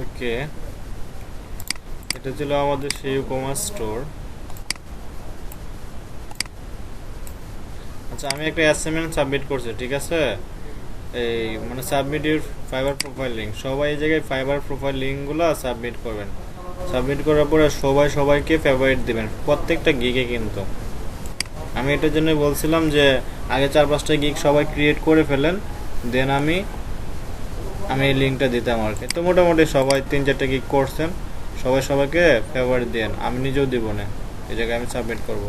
ওকে, এটা ছিল আমাদের সেই কমার্স স্টোর। আচ্ছা, আমি একটা অ্যাসাইনমেন্ট সাবমিট করছি, ঠিক আছে? এই মানে submit your fibre profile link, সবাই এই জায়গায় ফাইবার প্রোফাইল লিঙ্কগুলো সাবমিট করবেন। সাবমিট করার পরে সবাই সবাইকে ফেভারিট দিবেন, প্রত্যেকটা গিগে। কিন্তু আমি এটার জন্য বলছিলাম যে আগে 4-5টা গিগ সবাই ক্রিয়েট করে ফেলেন, দেন আমি এই লিঙ্কটা দিতাম আর কি। তো মোটামুটি সবাই 3-4টা গিগ করছেন, সবাই সবাইকে ফেভারিট দেন, আমি নিজেও দিব না, এই জায়গায় আমি সাবমিট করব।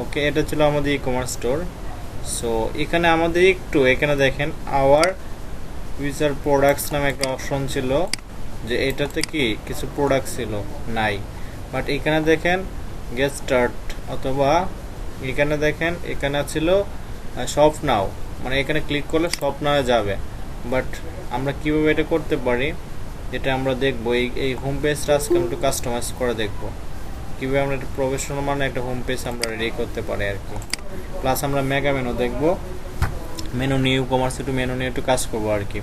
ওকে, এটা ছিল আমাদের ই কমার্স স্টোর। সো এখানে আমাদের একটু এখানে দেখেন আওয়ার ফিউচার প্রোডাক্টস নামে একটা অপশন ছিল, যে এটাতে কি কিছু প্রোডাক্ট ছিল নাই। বাট এখানে দেখেন গেট স্টার্ট, অথবা এখানে দেখেন এখানে ছিল শপ নাও, মানে এখানে ক্লিক করলে শপ নাও যাবে। বাট আমরা কীভাবে এটা করতে পারি, এটা আমরা দেখবো। এই হোম পেজটা আজকে আমরা একটু কাস্টমাইজ করে দেখবো কীভাবে আমরা একটা প্রফেশনাল মানে একটা হোম পেজ আমরা রেডি করতে পারি আর কি। প্লাস আমরা মেগা মেনু দেখবো, মেনু নিউ কমার্স একটু মেনু নিয়ে একটু কাজ করবো আর কি।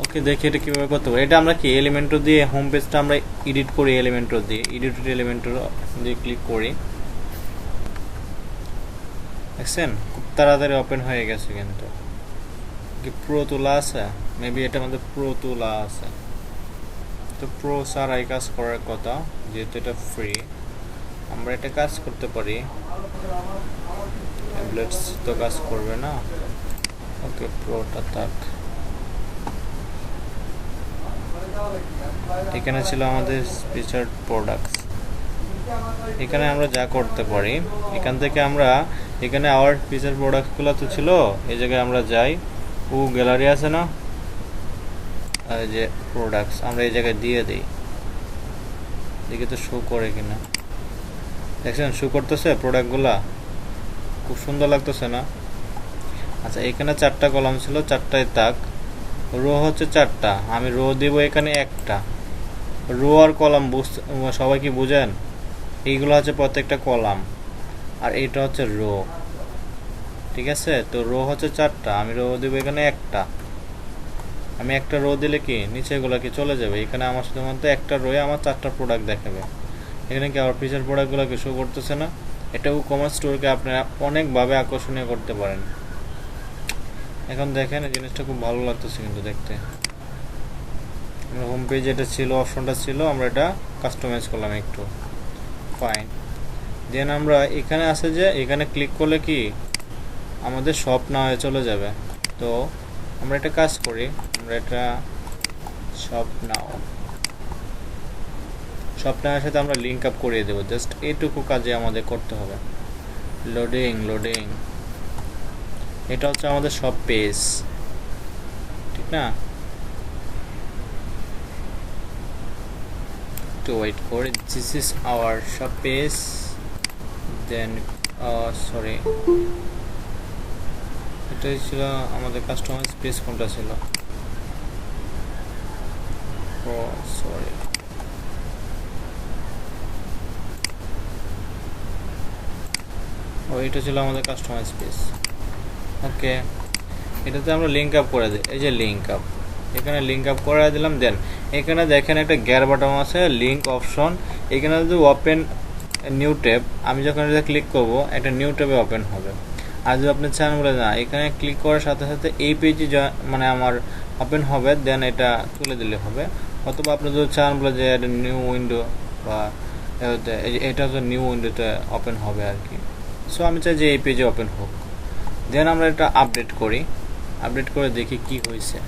ওকে, দেখি এটা কীভাবে করতে পারি। এটা আমরা কি এলিমেন্টর দিয়ে হোম পেজটা আমরা এডিট করি, এলিমেন্টর দিয়ে এলিমেন্টর দিয়ে ক্লিক করি, দেখছেন খুব তাড়াতাড়ি ওপেন হয়ে গেছে। কিন্তু কি প্রো তোলা আছে? মেবি এটা আমাদের প্রো তোলা আছে। তো প্রো ছাড়া এই কাজ করার কথা, যেহেতু এটা ফ্রি, আমরা এটা কাজ করতে পারি। ট্যাবলেটস তো কাজ করবে না। ওকে, প্রোটা থাক। এখানে ছিল আমাদের ফিচার্ড প্রোডাক্টস। এখানে আমরা যা করতে পারি, এখান থেকে আমরা এখানে আওয়ার ফিচার প্রোডাক্টগুলো তো ছিল, এই জায়গায় আমরা যাই, গ্যালারি আছে না, আর যে প্রোডাক্টস আমরা এই জায়গায় দিয়ে দিই, দেখি তো শো করে কিনা। দেখছেন শো করতেছে প্রোডাক্টগুলা, খুব সুন্দর লাগতেছে না? আচ্ছা, এখানে 4টা কলাম ছিল, 4টায় তাক, রো হচ্ছে 4টা, আমি রো দিব এখানে 1টা। রো আর কলাম সবাই কি বুঝেন? এইগুলো হচ্ছে প্রত্যেকটা কলাম, আর এইটা হচ্ছে রো, ঠিক আছে? তো রো হচ্ছে 4টা, আমি রো দিব এখানে 1টা। আমি একটা রো দিলে কি নিচেগুলো কি চলে যাবে, এখানে আমার শুধুমাত্র একটা রোয়ে আমার 4টা প্রোডাক্ট দেখাবে। এখানে কি আমার ফিচার প্রোডাক্টগুলোকে শো করতেছে না? এটা কমার্স স্টোরকে আপনারা অনেকভাবে আকর্ষণীয় করতে পারেন। এখন দেখেন এই জিনিসটা খুব ভালো লাগতেছে কিন্তু দেখতে। আমরা হোম পেজে এটা ছিল, অপশনটা ছিল, আমরা এটা কাস্টমাইজ করলাম একটু, ফাইন। দেন আমরা এখানে আছে যে এখানে ক্লিক করলে কি আমাদের শপ না হয়ে চলে যাবে। তো আমরা একটা কাজ করি, আমরা এটা শপ নাও সাথে আমরা লিঙ্ক আপ করিয়ে দেবো। জাস্ট এইটুকু কাজে আমাদের করতে হবে। লোডিং, এটা হচ্ছে আমাদের শপ পেজ, ঠিক না? একটু ওয়েট করে, this is our shop page. Then sorry, এটাই ছিল আমাদের কাস্টমাইজ পেজ। কোনটা ছিল? সরি, এটা ছিল আমাদের কাস্টমাইজ পেজ। ওকে, এটাতে আমরা লিঙ্ক আপ করে দিই। এই যে লিঙ্ক আপ, এখানে লিঙ্ক আপ করে দিলাম। দেন এখানে দেখেন একটা গিয়ার বাটন আছে, লিঙ্ক অপশন। এখানে যদি ওপেন নিউ ট্যাব, আমি যখন এটা ক্লিক করব একটা নিউ ট্যাবে ওপেন হবে। আর যদি আপনি চান বলে না, এখানে ক্লিক করার সাথে সাথে এই পেজে মানে আমার ওপেন হবে, দেন এটা তুলে দিলে হবে। অথবা আপনি যদি চান বলে যে একটা নিউ উইন্ডো, বা এটা হচ্ছে নিউ উইন্ডোতে ওপেন হবে আর কি। সো আমি চাই যে এই পেজে ওপেন হোক। দেন আমরা এটা আপডেট করি, আপডেট করে দেখি কি হয়েছে।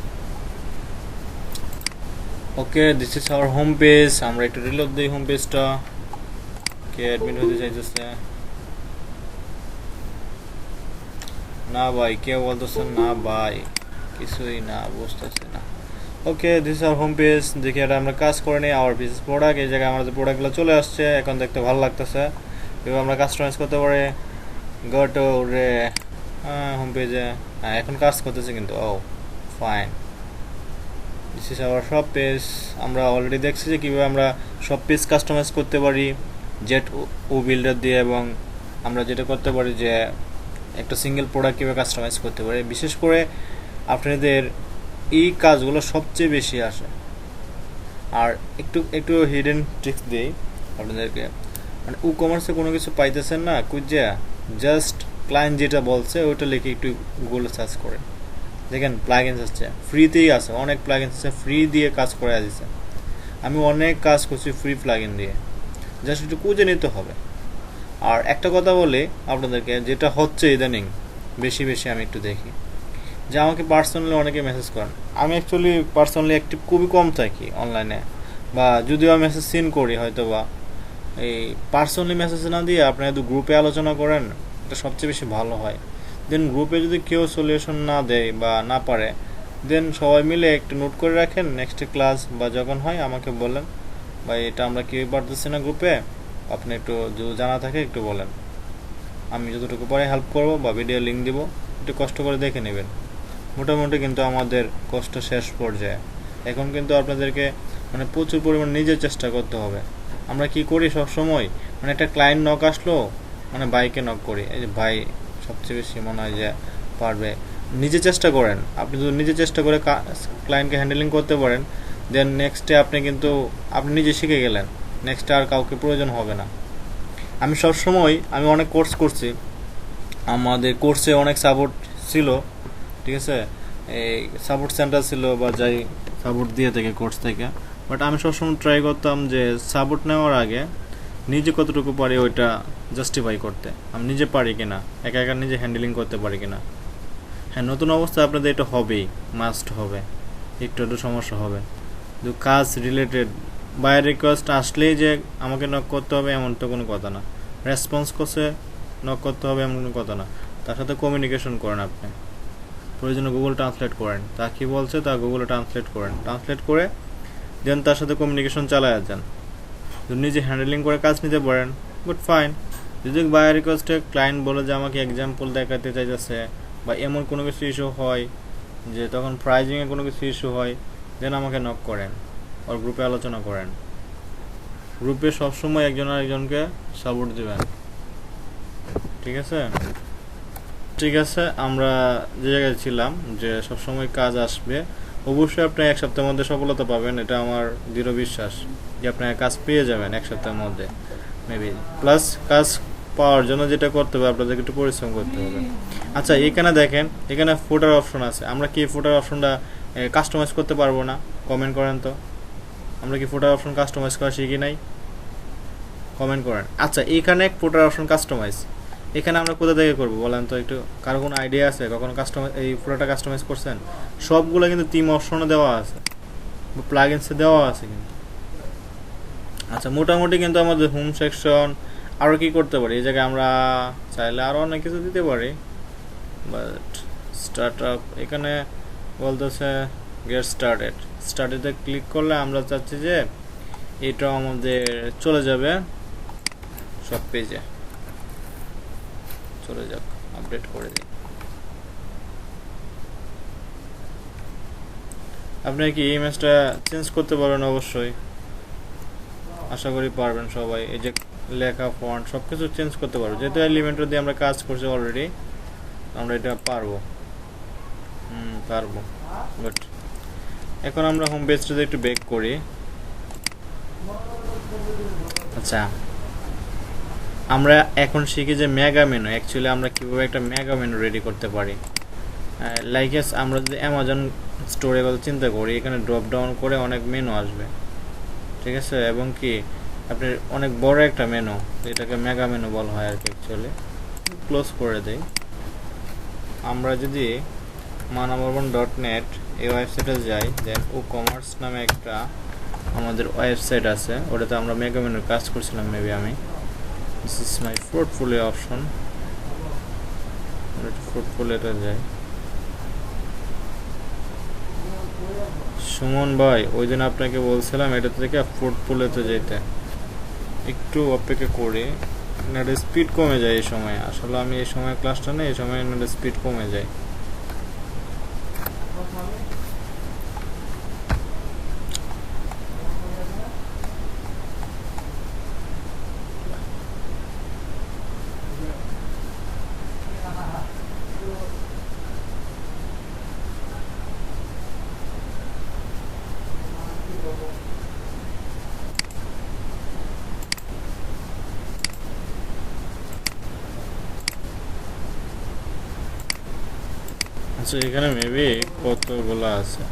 Okay, this is our home page. আমরা একটু রিলোড দিই হোম পেজটা। কে অ্যাডমিন হতে চাইতেছে না ভাই? কে বলতেছে না ভাই? কিছুই না, বুঝতেছে না। Okay, this is our home page. দেখি এটা আমরা কাজ করে নিই। আওয়ার পেজ প্রোডাক্ট, এই জায়গায় আমাদের প্রোডাক্টগুলো চলে আসছে, এখন দেখতে ভালো লাগতেছে। এবার আমরা কাস্টমাইজ করতে পারি। গো টু রে হোম পেজে, এখন কাজ করতেছে কিন্তু। Oh fine, this is our shop page. আমরা অলরেডি দেখছি যে কীভাবে আমরা শপ পেজ কাস্টমাইজ করতে পারি জেট ও বিল্ডার দিয়ে, এবং আমরা যেটা করতে পারি যে একটা সিঙ্গেল প্রোডাক্ট কীভাবে কাস্টমাইজ করতে পারি। বিশেষ করে আপনাদের এই কাজগুলো সবচেয়ে বেশি আসে। আর একটু একটু হিডেন ট্রিক্স দিই আপনাদেরকে, মানে ই কমার্সে কোনো কিছু পাইতেছেন না খুঁজে, জাস্ট ক্লায়েন্ট যেটা বলছে ওইটা লিখে একটু গুগলে সার্চ করে দেখেন প্লাগইনস আসছে, ফ্রিতেই আছে, অনেক প্লাগইনস আছে, ফ্রি দিয়ে কাজ করে দিচ্ছে। আমি অনেক কাজ করছি ফ্রি প্লাগইন দিয়ে, জাস্ট একটু খুঁজে নিতে হবে। আর একটা কথা বলি আপনাদেরকে, যেটা হচ্ছে ইদানিং বেশি বেশি আমি একটু দেখি যে আমাকে পার্সোনালি অনেকে মেসেজ করেন। আমি অ্যাকচুয়ালি পার্সোনালি অ্যাক্টিভ খুবই কম থাকি অনলাইনে, বা যদিও আমি মেসেজ সিন করি হয়তো, বা এই পার্সোনালি মেসেজ না দিয়ে আপনি যদি গ্রুপে আলোচনা করেন এটা সবচেয়ে বেশি ভালো হয়। দেন গ্রুপে যদি কেউ সলিউশন না দেয় বা না পারে, দেন সবাই মিলে একটু নোট করে রাখেন, নেক্সট ক্লাস বা যখন হয় আমাকে বলেন, বা এটা আমরা কেউই পারতেছি না গ্রুপে, আপনি একটু যদি জানা থাকে একটু বলেন, আমি যতটুকু পরে হেল্প করবো বা ভিডিও লিঙ্ক দিব, একটু কষ্ট করে দেখে নেবেন। মোটামুটি কিন্তু আমাদের কষ্ট শেষ পর্যায়ে। এখন কিন্তু আপনাদেরকে মানে প্রচুর পরিমাণ নিজের চেষ্টা করতে হবে। আমরা কি করি সব সময়, মানে একটা ক্লায়েন্ট নক আসলো মানে বাইকে নক করি, এই যে ভাই সবচেয়ে বেশি মনে হয় যে পারবে। নিজে চেষ্টা করেন, আপনি যদি নিজে চেষ্টা করে ক্লায়েন্টকে হ্যান্ডেলিং করতে পারেন, দেন নেক্সটে আপনি কিন্তু আপনি নিজে শিখে গেলেন, নেক্সটে আর কাউকে প্রয়োজন হবে না। আমি সবসময় আমি অনেক কোর্স করছি, আমাদের কোর্সে অনেক সাপোর্ট ছিল, ঠিক আছে, এই সাপোর্ট সেন্টার ছিল বা যাই সাপোর্ট দিয়ে থেকে কোর্স থেকে। বাট আমি সবসময় ট্রাই করতাম যে সাপোর্ট নেওয়ার আগে নিজে কতটুকু পারি ওইটা জাস্টিফাই করতে, আমি নিজে পারি কিনা, একা একা নিজে হ্যান্ডেলিং করতে পারি কিনা। হ্যাঁ, নতুন অবস্থায় আপনাদের এটা হবেই, মাস্ট হবে, একটু একটু সমস্যা হবে। কিন্তু কাজ রিলেটেড বাই রিকোয়েস্ট আসলেই যে আমাকে নক করতে হবে এমন তো কোনো কথা না, রেসপন্স করছে নক করতে হবে এমন কোনো কথা না। তার সাথে কমিউনিকেশন করেন, আপনি প্রয়োজনে গুগল ট্রান্সলেট করেন, তা কী বলছে তা গুগলে ট্রান্সলেট করেন, ট্রান্সলেট করে দেন তার সাথে কমিউনিকেশন চালায় যান। যদি নিজে হ্যান্ডেলিং করে কাজ নিতে পারেন গুড ফাইন। যদি বাই রিকোয়েস্টে ক্লায়েন্ট বলে যে আমাকে এক্সাম্পল দেখাতে চাইতেছে বা এমন কোনো কিছু ইস্যু হয় যে তখন প্রাইজিংয়ে কোনো কিছু ইস্যু হয়, দেন আমাকে নক করেন, ওর গ্রুপে আলোচনা করেন। গ্রুপে সবসময় একজন আরেকজনকে সাপোর্ট দেবেন, ঠিক আছে? ঠিক আছে, আমরা যে জায়গায় ছিলাম যে সবসময় কাজ আসবে, অবশ্যই আপনি এক সপ্তাহের মধ্যে সফলতা পাবেন, এটা আমার দৃঢ় বিশ্বাস যে আপনি কাজ পেয়ে যাবেন এক সপ্তাহের মধ্যে মেবি। প্লাস কাজ পাওয়ার জন্য যেটা করতে হবে আপনাদেরকে একটু পরিশ্রম করতে হবে। আচ্ছা, এখানে দেখেন, এখানে ফুটার অপশন আছে, আমরা কি ফুটার অপশনটা কাস্টমাইজ করতে পারবো না? কমেন্ট করেন তো, আমরা কি ফুটার অপশন কাস্টমাইজ করা শিখি নাই? কমেন্ট করেন। আচ্ছা, এখানে ফুটার অপশন কাস্টমাইজ, এখানে আমরা কোথা থেকে করবো বলেন তো একটু? কারো কোনো আইডিয়া আছে কখনো কাস্টমাইজ এই ফুটারটা কাস্টমাইজ করছেন? সবগুলো কিন্তু থিম অপশনে দেওয়া আছে, প্লাগইনসে দেওয়া আছে কিন্তু। আচ্ছা, মোটামুটি কিন্তু আমাদের হোম সেকশন আরও কি করতে পারি, এই জায়গায় আমরা চাইলে আরও অনেক কিছু দিতে পারি, বাট স্টার্ট আপ এখানে বলতেছে গেট স্টার্টেড, স্টার্টেডে ক্লিক করলে আমরা চাচ্ছি যে এটাও আমাদের চলে যাবে সব পেজে, চলে যাক, আপডেট করে দিই। আপনি কি এই ইমেজটা চেঞ্জ করতে পারবেন? অবশ্যই, আশা করি পারবেন সবাই। এই যে লেখা, ফন্ট সব কিছু চেঞ্জ করতে পারবো, যেহেতু এলিমেন্টর দিয়ে আমরা কাজ করছি অলরেডি, আমরা এটা পারবো। পারবো। বাট এখন আমরা হোম পেজটাতে একটু ব্যাক করি। আচ্ছা, আমরা এখন শিখি যে মেগা মেনু, অ্যাকচুয়ালি আমরা কীভাবে একটা মেগা মেনু রেডি করতে পারি। লাইক আমরা যদি অ্যামাজন স্টোরের কথা চিন্তা করি, এখানে ড্রপ ডাউন করে অনেক মেনু আসবে, ঠিক আছে, এবং কি আপনি অনেক বড় একটা মেনু, এটাকে মেগা মেনু বলা হয় আর কি অ্যাকচুয়ালি। ক্লোজ করে দিই। আমরা যদি manamorban.net এই ওয়েবসাইটে যাই, দেন ও কমার্স নামে একটা আমাদের ওয়েবসাইট আছে, ওটাতে আমরা মেগা মেনুর কাজ করছিলাম মেবি আমি। This is my portfolio option, পোর্টফোলিওতে যাই। সুমন ভাই, ওই দিন আপনাকে বলছিলাম এটা থেকে পোর্টফোলিওতে যেতে, একটু অপেক্ষা করি, নেটের স্পিড কমে যায় এই সময়। আসলে আমি এই সময় ক্লাসটা নেই, এই সময় নেটের স্পিড কমে যায়। আচ্ছা এখানে মেবি কতগুলো আছে,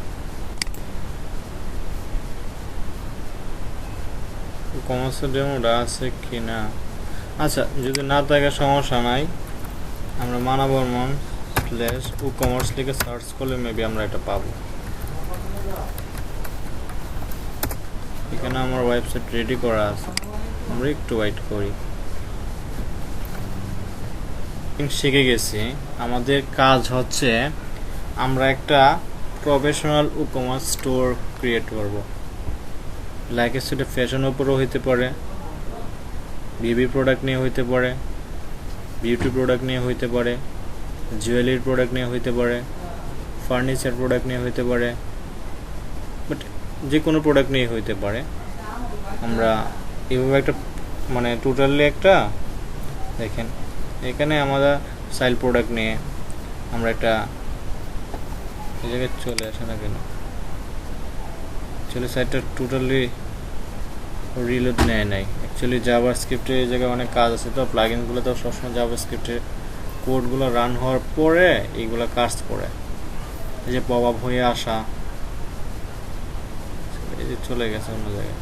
কমার্সের ডেমোটা আছে কি না। আচ্ছা যদি না থাকে সমস্যা নাই, আমরা মানা বর্মন স্ল্যাশ ও কমার্স লিখে সার্চ করলে মেবি আমরা এটা পাবো। এখানে আমার ওয়েবসাইট রেডি করা আছে, আমরা একটু ওয়েট করি। শিখে গেছি, আমাদের কাজ হচ্ছে আমরা একটা professional e commerce store create করব। লাইক সেটা ফ্যাশনের উপরও হইতে পারে, বেবি প্রোডাক্ট নিয়ে হইতে পারে, বিউটি প্রোডাক্ট নিয়ে হইতে পারে, জুয়েলারি প্রোডাক্ট নিয়ে হইতে পারে, ফার্নিচার প্রোডাক্ট নিয়ে হইতে পারে, বাট যে কোনো প্রোডাক্ট নিয়ে হইতে পারে। আমরা এইভাবে একটা মানে টোটালি একটা দেখেন, এখানে আমরা সাইল প্রোডাক্ট নিয়ে আমরা একটা এই জায়গায় চলে আসে না কেন, অ্যাকচুয়ালি সাইটটা টোটালি রিলোড নেয় নাই। অ্যাকচুয়ালি জাভাস্ক্রিপ্টে এই জায়গায় অনেক কাজ আছে, তো প্লাগইনসগুলো তো সবসময় জাভাস্ক্রিপ্টের কোডগুলো রান হওয়ার পরে এইগুলো কাজ করে। এই যে পপ আপ হয়ে আসা, এই যে চলে গেছে অন্য জায়গায়।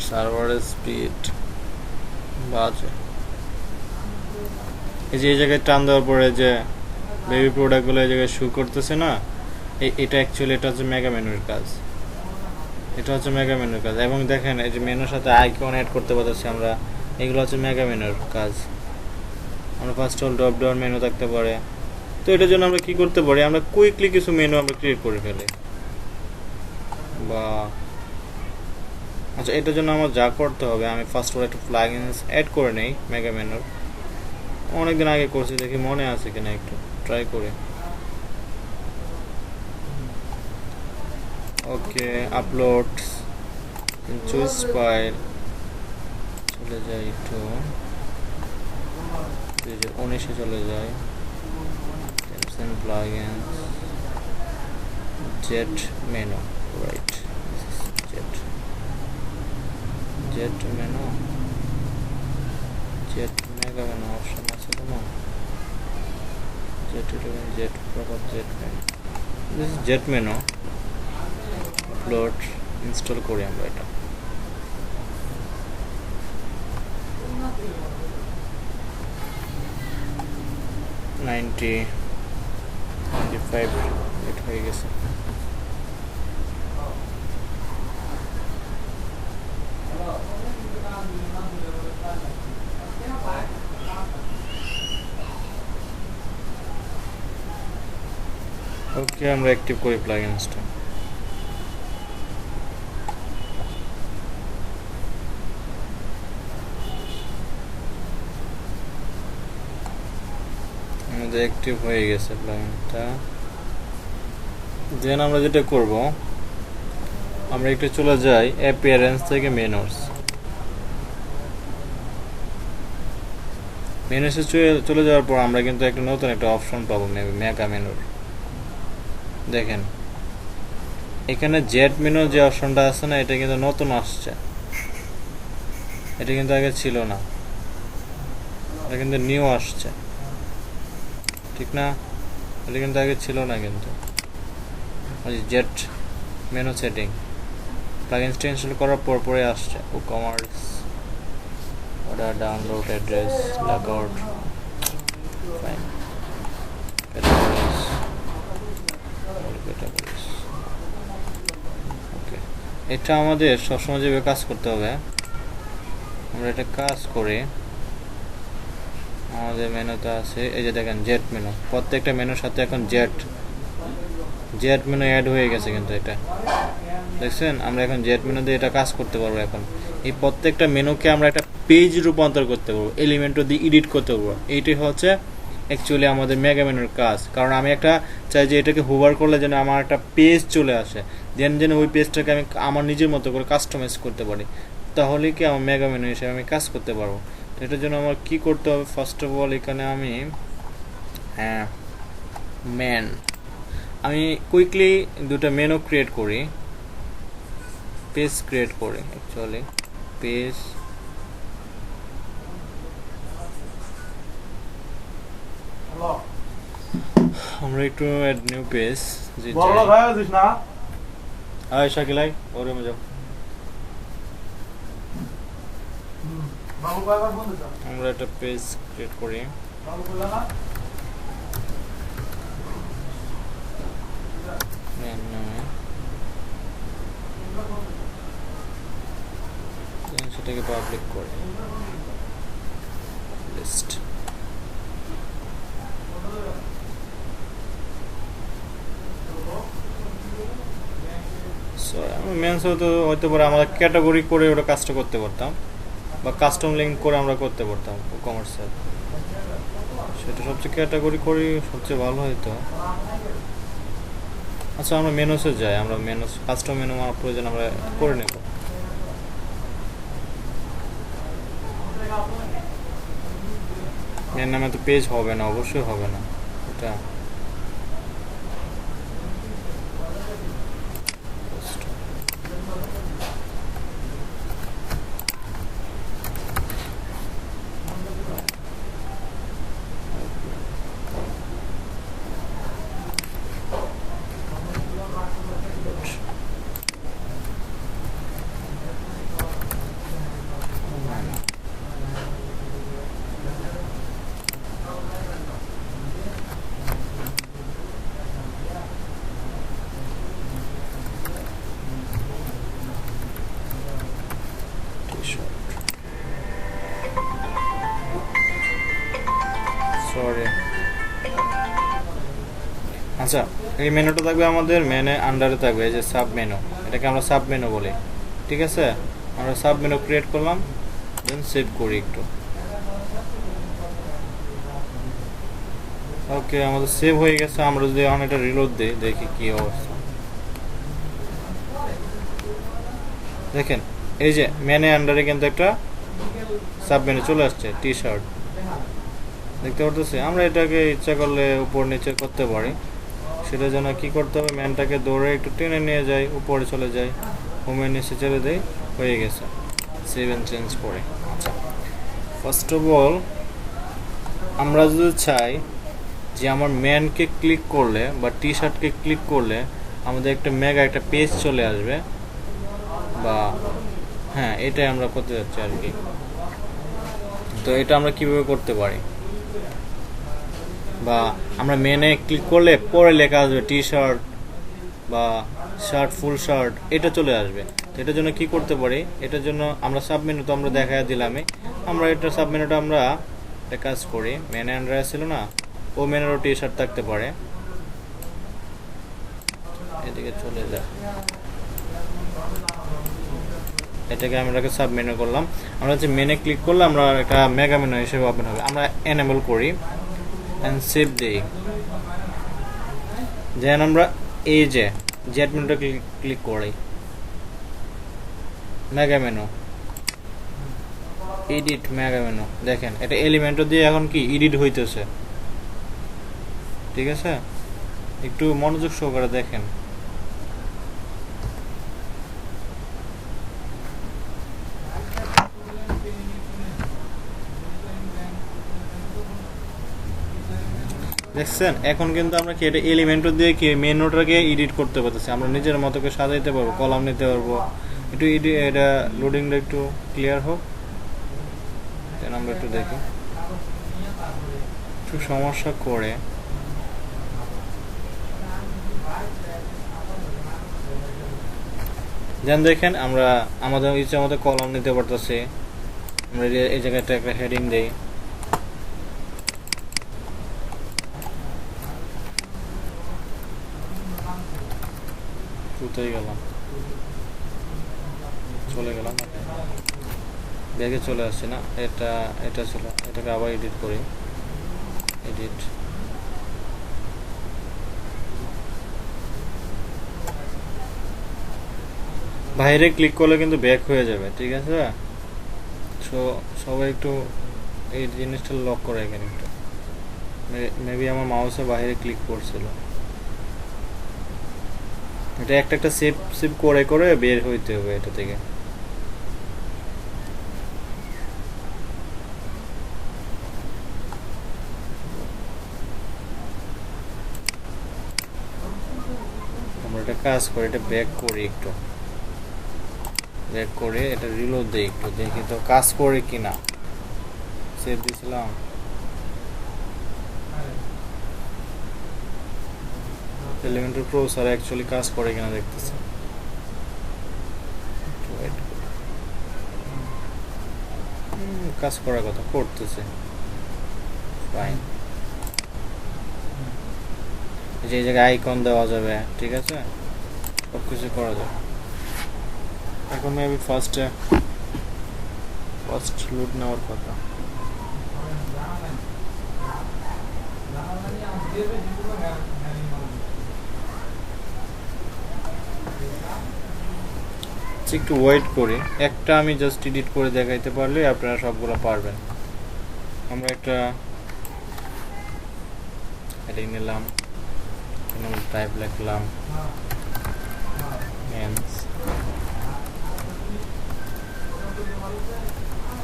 সার্ভারের স্পিড বাজে। এই যে এই জায়গায় টান দেওয়ার পরে যে বেবি প্রোডাক্টগুলো এই জায়গায় শু করতেছে না, এটা অ্যাকচুয়ালি এটা হচ্ছে মেগা মেনুর কাজ। এটা হচ্ছে মেগা মেনুর কাজ। এবং দেখেন এই যে মেনুর সাথে আইকন অ্যাড করতে পারতেছি আমরা, এগুলো হচ্ছে মেগা মেনুর কাজ। আমরা first all drop down menu থাকতে পারে, তো এটার জন্য আমরা কি করতে পারি, আমরা কুইকলি কিছু মেনু আমরা ক্রিয়েট করে ফেলি। বা আচ্ছা এটার জন্য আমার যা করতে হবে, আমি ফার্স্ট অল একটা প্লাগইনস অ্যাড করে নেই মেগা মেনুর। অনেকদিন আগে করছি, দেখি মনে আছে কিনা, একটু ট্রাই করে। ওকে আপলোড চুজ ফাইল, চলে যাই একটু 2019-এ চলে যায়, plugins jet menu, right, jet menu, jet mega menu option আছে কোনো, jet proper jet menu, this is jet menu। upload install করি আমরা এটা। নাইনটি 95 এটা হয়ে গেছে। ওকে আমরা অ্যাক্টিভ করি প্লাগইনসটা। আমাদের অ্যাক্টিভ হয়ে গেছে প্লাগইনটা। দেন আমরা যেটা করব, আমরা একটু চলে যাই অ্যাপিয়ারেন্স থেকে মেনুস। মেনুসে চলে যাওয়ার পর আমরা কিন্তু একটা নতুন একটা অপশন পাবো মেগা মেনুর। দেখেন এখানে জেট মেনু যে অপশনটা আছে না, এটা কিন্তু নতুন আসছে, এটা কিন্তু আগে ছিল না, এটা কিন্তু নিউ আসছে, ঠিক না? এটা কিন্তু আগে ছিল না, কিন্তু জেট মেনু সেটিং প্লাগইনসটা ইনস্টল করার পর পরে আসছে। WooCommerce order download address logout fine categories okay. এটা আমাদের সবসময় যেভাবে কাজ করতে হবে, আমরা এটা কাজ করে আমাদের মেনুতে আছে এই যে দেখেন জেট মেনু, প্রত্যেকটা মেনুর সাথে এখন জেট মেনু অ্যাড হয়ে গেছে। কিন্তু এটা দেখছেন, আমরা এখন জেট মেনু দিয়ে এটা কাজ করতে পারবো। এখন এই প্রত্যেকটা মেনুকে আমরা একটা পেজ রূপান্তর করতে পারবো, এলিমেন্টও দিয়ে এডিট করতে পারবো। এইটাই হচ্ছে অ্যাকচুয়ালি আমাদের মেগা মেনুর কাজ। কারণ আমি একটা চাই যে এটাকে হোভার করলে যেন আমার একটা পেজ চলে আসে, যেন ওই পেজটাকে আমি আমার নিজের মতো করে কাস্টমাইজ করতে পারি, তাহলে কি আমার মেগা মেনু হিসেবে আমি কাজ করতে পারবো। এটার জন্য আমার কি করতে হবে? ফার্স্ট অফ অল এখানে আমি মেন আমি কুইকলি দুটো মেনু ক্রিয়েট করি, পেজ ক্রিয়েট করি অ্যাকচুয়ালি পেজ আমরা একটু অ্যাড নিউ পেজ যে বড় ভাই আছিস না? আয় শাকিলাই ওরে মে যাও। বাবু কয়বার ফোন দিছ? আমরা একটা পেজ ক্রিয়েট করি, বাবু বললা না? মেন নামে সেটাকে পাবলিক করি লিস্ট। আমরা মেন্স হতে পারে আমাদের ক্যাটাগরি করে ওটা কাজটা করতে পারতাম, বা কাস্টম লিঙ্ক করে আমরা করতে পারতাম কমার্সের, সেটা সবচেয়ে ক্যাটাগরি করি সবচেয়ে ভালো হতো। আচ্ছা আমরা মেনুসে যাই, আমরা মেনুস কাস্টম মেনু আমার প্রয়োজন আমরা করে নেব। মেন নামে তো পেজ হবে না, অবশ্যই হবে না এটা। সরি আচ্ছা এই মেনুটা থাকবে আমাদের মেনে আন্ডারে থাকবে, এই যে সাব মেনু, এটাকে আমরা সাব মেনু বলি। ঠিক আছে, আমরা সাব মেনু ক্রিয়েট করলাম, দেন সেভ করি একটু। ওকে আমাদের সেভ হয়ে গেছে। আমরা যদি এখন এটা রিলোড দিই দেখি কি অবস্থা। দেখেন এই যে মেনে আন্ডারে কিন্তু একটা সাব মেনু চলে আসছে, টি শার্ট দেখতে পারতেছি। আমরা এটাকে ইচ্ছা করলে উপর নিচে করতে পারি, সেটার জন্য কি করতে হবে? ম্যানটাকে দৌড়ে একটু টেনে নিয়ে যাই, উপরে চলে যাই, হোমের নিচে ছেড়ে দেই, হয়ে গেছে। সেভ অ্যান্ড চেঞ্জ করে। আচ্ছা ফার্স্ট অফ অল আমরা যদি চাই যে আমার ম্যানকে ক্লিক করলে বা টি শার্টকে ক্লিক করলে আমাদের একটা মেগা একটা পেজ চলে আসবে, বা হ্যাঁ এটাই আমরা করতে যাচ্ছি আর কি। তো এটা আমরা কিভাবে করতে পারি? বা আমরা মেনে ক্লিক করলে পরে লেখা আসবে টি শার্ট বা শার্ট ফুল শার্ট, এটা চলে আসবে। তো এটার জন্য কি করতে পারি? এটার জন্য আমরা সাব মেনু তো আমরা দেখা দিলামই, আমরা এটা সাব মেনুটা আমরা একটা কাজ করি, মেনে আন্ডারে ছিল না, ও মেনেরও টি শার্ট থাকতে পারে, এদিকে চলে যায়। এটাকে আমরা সাব মেনু করলাম, আমরা হচ্ছে মেনে ক্লিক করলে আমরা একটা মেগা মেনু হিসেবে ওপেন হবে। আমরা এনেবল করি অ্যান্ড সেভ দেই, যেন আমরা এই যে জেড মেনুটা ক্লিক করি, mega menu edit mega menu, দেখেন এটা এলিমেন্টও দিয়ে এখন কি এডিট হইতেছে। ঠিক আছে, একটু মনোযোগ সহকারে দেখেন। দেখছেন এখন কিন্তু আমরা কি এটা এলিমেন্টও দিয়ে কি মেনুটাকে এডিট করতে পারতেছি, আমরা নিজের মতো করে সাজাইতে পারবো, কলাম নিতে পারবো। একটু এটা লোডিংটা একটু ক্লিয়ার হোক, দেন আমরা একটু দেখি। একটু সমস্যা করে দেন দেখেন আমরা আমাদের ইচ্ছা মতো কলাম নিতে পারতেছি। আমরা এই জায়গাটা একটা হেডিং দেই, তুতেই গেলাম, চলে গেলাম, ব্যাগে চলে আসছে না, এটা ছিল, এটাকে আবার এডিট করি, এডিট। বাইরে ক্লিক করলে কিন্তু ব্যাক হয়ে যাবে। ঠিক আছে, সো সবাই একটু এই জিনিসটা লক করে এখানে একটু মেবি আমার মাউসে বাইরে ক্লিক করছিল এটা একটা একটা সেভ সেভ করে করে বের হইতে হবে এটা থেকে আমরা এটা কাজ করি এটা ব্যাক করি একটু ব্যাক করে এটা রিলোড দেই একটু দেখি তো কাজ করে কিনা সেভ দিছিলাম এলিমেন্টাল প্রসেসর অ্যাকচুয়ালি কাজ করে কিনা দেখতেছি কাজ করার কথা করতেছে ফাইন যে জায়গায় আইকন দেওয়া যাবে ঠিক আছে সব কিছু করা যাবে এখন মেবি ফার্স্ট লুট নেওয়ার কথা একটু ওয়েট করি একটা আমি জাস্ট এডিট করে দেখাইতে পারলে আপনারা সবগুলো পারবেন আমরা একটা হেডিং নিলাম টাইপ লিখলাম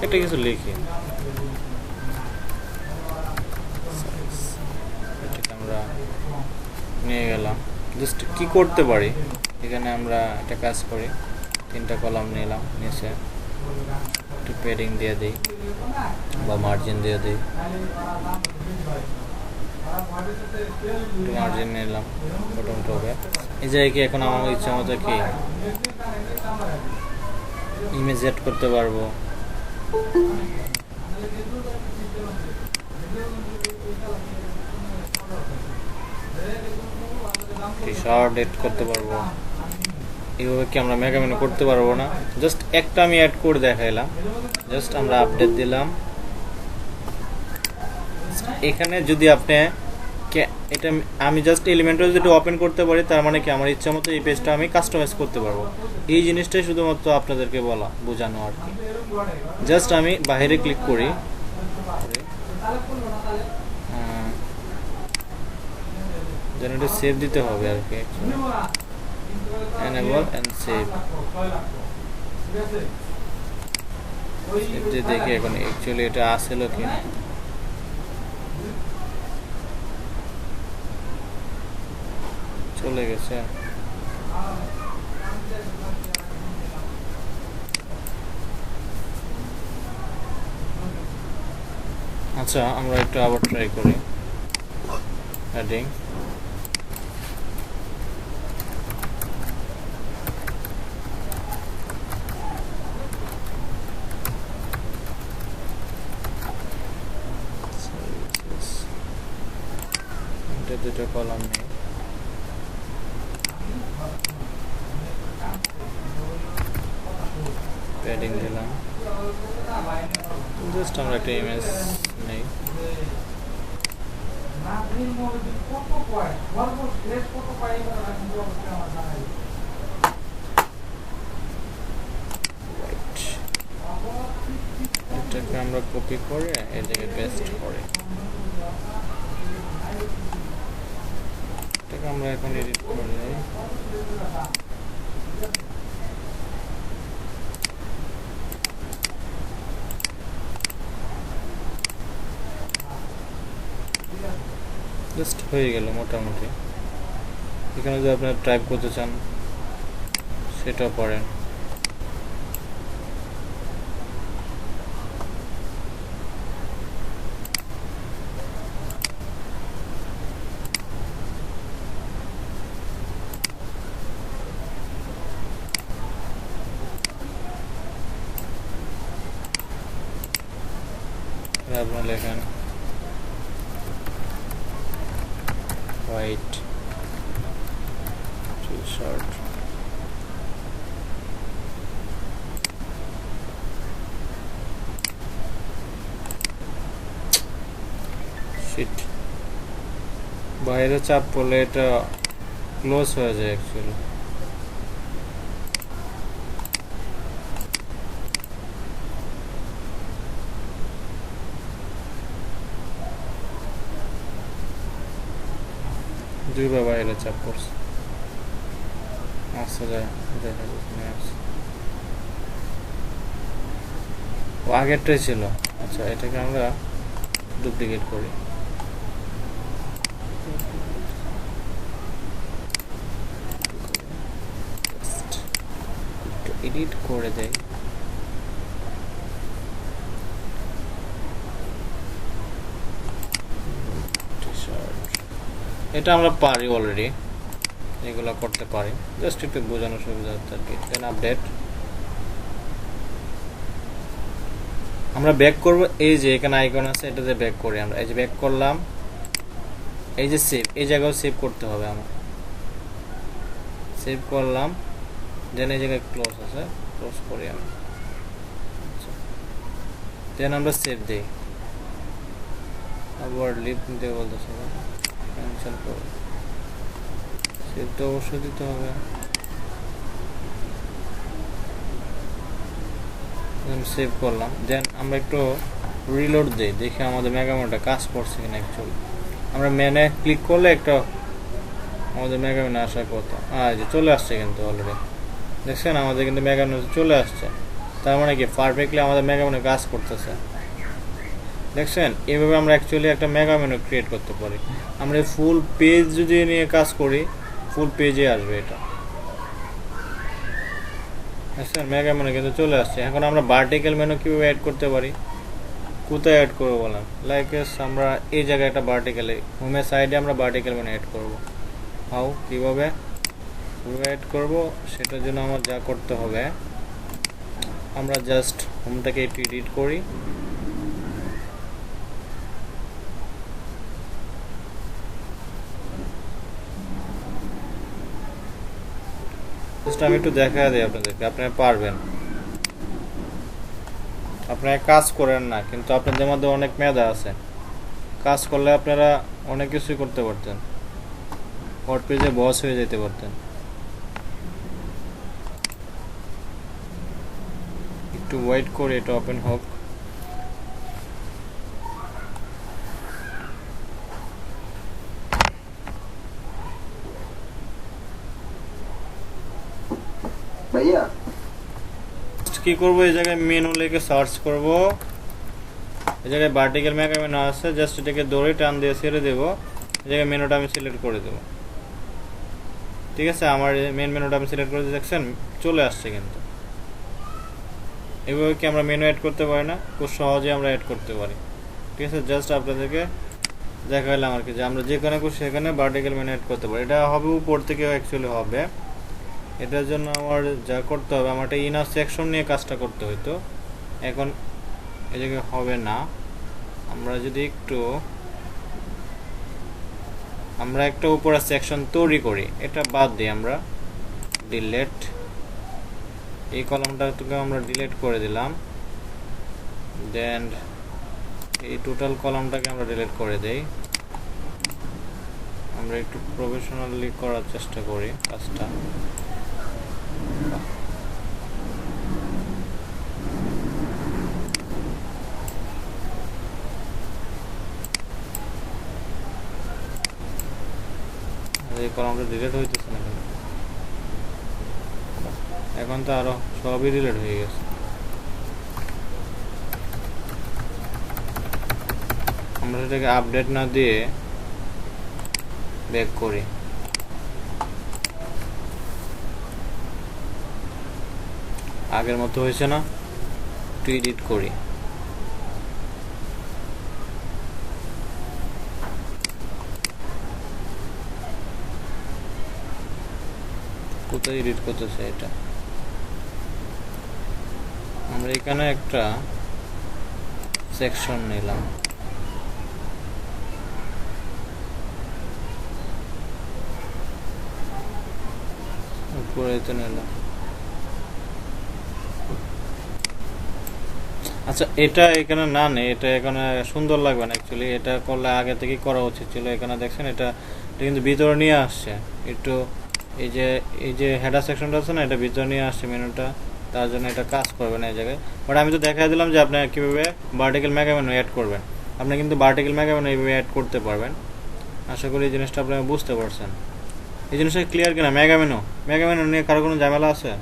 এটা কিছু লিখি আমরা নিয়ে গেলাম জাস্ট কি করতে পারি এখানে আমরা একটা কাজ করি তিনটা কলাম নিলাম নিচে একটু পেডিং দিয়ে দিই বা মার্জিন দিয়ে দিই মার্জিন নিলাম মোটামুটি হবে এই জায়গায় কি এখন আমার ইচ্ছা মতো কি ইমেজ এড করতে পারবো টি-শার্ট এড করতে পারবো এইভাবে কি আমরা মেগা মেনু করতে পারবো না জাস্ট একটা আমি অ্যাড করে দেখাইলাম জাস্ট আমরা আপডেট দিলাম এখানে যদি আপনি এটা আমি জাস্ট এলিমেন্টাল যদি ওপেন করতে পারি তার মানে কি আমার ইচ্ছা মতো এই পেজটা আমি কাস্টমাইজ করতে পারবো এই জিনিসটাই শুধুমাত্র আপনাদেরকে বলা বোঝানো আর কি জাস্ট আমি বাইরে ক্লিক করি যেন এটা সেভ দিতে হবে আর কি enable and save দেখি এখন অ্যাকচুয়ালি এটা আসল কি চলে গেছে আচ্ছা আমরা একটু আবার ট্রাই করি হেডিং দুটো কলাম নেই প্যাডিং দিলাম জাস্ট আমরা একটা ইমেজ নেই এটাকে আমরা কপি করে এই জায়গায় পেস্ট করে এটাকে আমরা এখন এডিট করলে জাস্ট হয়ে গেল মোটামুটি এখানে যদি আপনারা টাইপ করতে চান সেটাও পারেন আপনারা লেখেন white t-shirt shit বাইরে চাপ পড়লে এটা ক্লোজ হয়ে যায় অ্যাকচুয়ালি দুইবার বাইরে চাপ করছে। আচ্ছা যায় দেখা যাচ্ছে। ও আগেরটাই ছিল। আচ্ছা এটাকে আমরা ডুপ্লিকেট করি। এডিট করে দেই। এটা আমরা পারি অলরেডি, এগুলো করতে পারি, জাস্ট একটু বোঝানোর সুবিধা আর কি। দেন আপডেট আমরা ব্যাক করব, এই যে এখানে আইকন আছে এটাতে ব্যাক করি আমরা। এই যে ব্যাক করলাম, এই যে সেভ, এই জায়গায় সেভ করতে হবে আমার। সেভ করলাম, দেন এই জায়গায় ক্লোজ আছে, ক্লোজ করি আমি। দেন আমরা সেভ দেই, আবার লিভ নিতে বলতেছে, ক্যান্সেল করব। সেভ তো অবশ্যই দিতে হবে। সেভ করলাম, দেন আমরা একটু রিলোড দিই, দেখি আমাদের মেগামেনটা কাজ করছে কিনা অ্যাকচুয়ালি। আমরা মেনে ক্লিক করলে একটা আমাদের মেগামেনে আসার কথা, যে চলে আসছে কিন্তু অলরেডি, দেখছেন আমাদের কিন্তু মেগামেনে চলে আসছে। তার মানে কি পারফেক্টলি আমাদের মেগামেনে কাজ করতেছে, দেখছেন। এইভাবে আমরা অ্যাকচুয়ালি একটা মেগামেনু ক্রিয়েট করতে পারি। আমরা ফুল পেজ যদি নিয়ে কাজ করি, ফুল পেজে আসবে এটা, দেখছেন মেগামেনু কিন্তু চলে আসছে। এখন আমরা ভার্টিক্যাল মেনু কীভাবে অ্যাড করতে পারি, কোথায় অ্যাড করবো বলেন? লাইক আমরা এই জায়গায় একটা ভার্টিক্যালে হোমের সাইডে আমরা ভার্টিক্যাল মেনু অ্যাড করবো। হাউ, কীভাবে অ্যাড করব সেটার জন্য আমার যা করতে হবে, আমরা জাস্ট হোমটাকে একটু এডিট করি, জাস্ট আমি একটু দেখা দিই আপনাদেরকে, আপনারা পারবেন। আপনারা কাজ করেন না, কিন্তু আপনাদের মধ্যে অনেক মেধা আছে, কাজ করলে আপনারা অনেক কিছুই করতে পারতেন, হট পেজে বস হয়ে যেতে পারতেন। একটু ওয়েট করে এটা ওপেন হোক। भैया কি করব, এই জায়গায় মেনু লিখে সার্চ করব, এই জায়গায় ভার্টিক্যাল মেনু আছে, জাস্ট এটাকে ধরে টান দিয়ে ছেড়ে দেব, এই জায়গায় মেনুটা আমি সিলেক্ট করে দেব। ঠিক আছে, আমার মেন মেনুটা আমি সিলেক্ট করে দেখছেন চলে আসছে। কিন্তু এইভাবে কি আমরা মেনু অ্যাড করতে পারি না? খুব সহজে আমরা অ্যাড করতে পারি। ঠিক আছে, জাস্ট আপনাদেরকে দেখাইলাম আর কি, যে আমরা যেখানে খুশি সেখানে ভার্টিক্যাল মেনু অ্যাড করতে পারি। এটা হবে উপর থেকে অ্যাকচুয়ালি হবে। এটার জন্য আমার যা করতে হবে, আমার একটা ইনার সেকশন নিয়ে কাজটা করতে হইতো, এখন এই জায়গায় হবে না। আমরা যদি আমরা একটা উপরে সেকশন তৈরি করি, এটা বাদ দিই আমরা, ডিলেট, এই কলামটাকে আমরা ডিলিট করে দিলাম। দেন এই টোটাল কলামটাকে আমরা ডিলিট করে দেই। আমরা একটু প্রফেশনালি করার চেষ্টা করি কাজটা। এই কলামটা ডিলিট হইতেছে না, এখন তো আরো সবই ডিলিট হয়ে গেছে। আমরা সেটাকে আপডেট না দিয়ে ব্যাক করি, আগের মতো হয়েছে না, একটু এডিট করি। কোথায় এডিট করতেছে এটা, আমরা এখানে একটা সেকশন নিলাম, উপরে তো নিলাম। আচ্ছা এটা এখানে না নেই, এটা এখানে সুন্দর লাগবে না অ্যাকচুয়ালি, এটা করলে আগে থেকে করা উচিত ছিল। এখানে দেখছেন এটা কিন্তু ভিতরে নিয়ে আসছে একটু, এই যে হেডার সেকশনটা আছে না, এটা ভিতরে নিয়ে আসছে মেনুটা, তার জন্য এটা কাজ করবে না এই জায়গায়। বাট আমি তো দেখাই দিলাম যে আপনি কীভাবে ভার্টিক্যাল মেনু অ্যাড করবেন। আপনি কিন্তু ভার্টিক্যাল মেনু এইভাবে অ্যাড করতে পারবেন। আশা করি এই জিনিসটা আপনারা বুঝতে পারছেন। এই জিনিসটা ক্লিয়ার কিনা? মেগা মেনু নিয়ে কারো কোনো ঝামেলা আছে?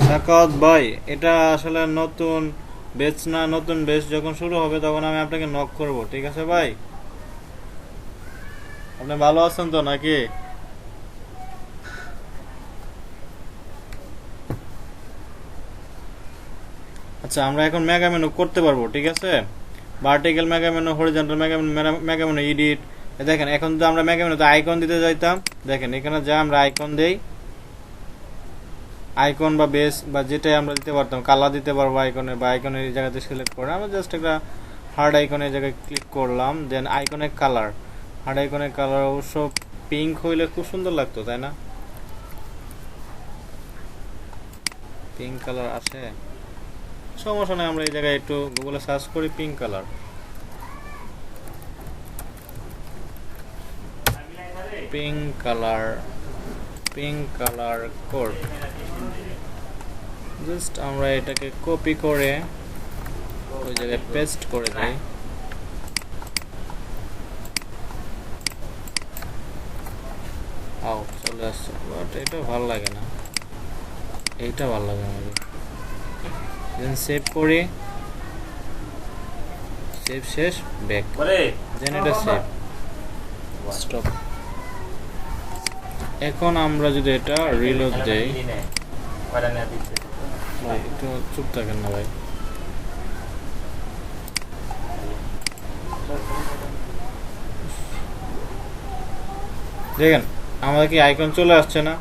সাকাওয়াত ভাই, এটা আসলে নতুন বেচ না, নতুন বেচ যখন শুরু হবে তখন আমি আপনাকে নক করব, ঠিক আছে ভাই? আপনি ভালো আছেন তো নাকি? আচ্ছা, আমরা এখন মেগা মেনু করতে পারবো, ঠিক আছে? Vertical mega menu, horizontal mega menu, mega menu edit. দেখেন এখন যদি আমরা মেগা মেনুতে আইকন দিতে যাইতাম, দেখেন এখানে যা আমরা আইকন দেই, আইকন বা বেস বা যেটাই আমরা দিতে পারতাম, কালার দিতে পারবো আইকনে, বা আইকনের এই জায়গাতে সিলেক্ট করে আমরা জাস্ট একটা হার্ড আইকনের জায়গায় ক্লিক করলাম, দেন আইকনের কালার, হার্ড আইকনের কালার অবশ্য পিঙ্ক হইলে খুব সুন্দর লাগতো, তাই না? পিঙ্ক কালার আছে, সমস্যা নেই, আমরা এই জায়গায় একটু গুগলে সার্চ করি pink colour. Pink colour code, just আমরা এটাকে কপি করে ওই জায়গায় পেস্ট করে দিই। আও চলে আসছে, বাট এটা ভালো লাগে না, এইটা ভালো লাগে আমাদের। দেন সেভ করি, সেভ শেষ, ব্যাক, দেন এটা সেভ, স্টপ। এখন আমরা যদি এটা রিলোড দেই, ভাই একটু চুপ থাকেন না ভাই। দেখেন আমাদের কি আইকন চলে আসছে না?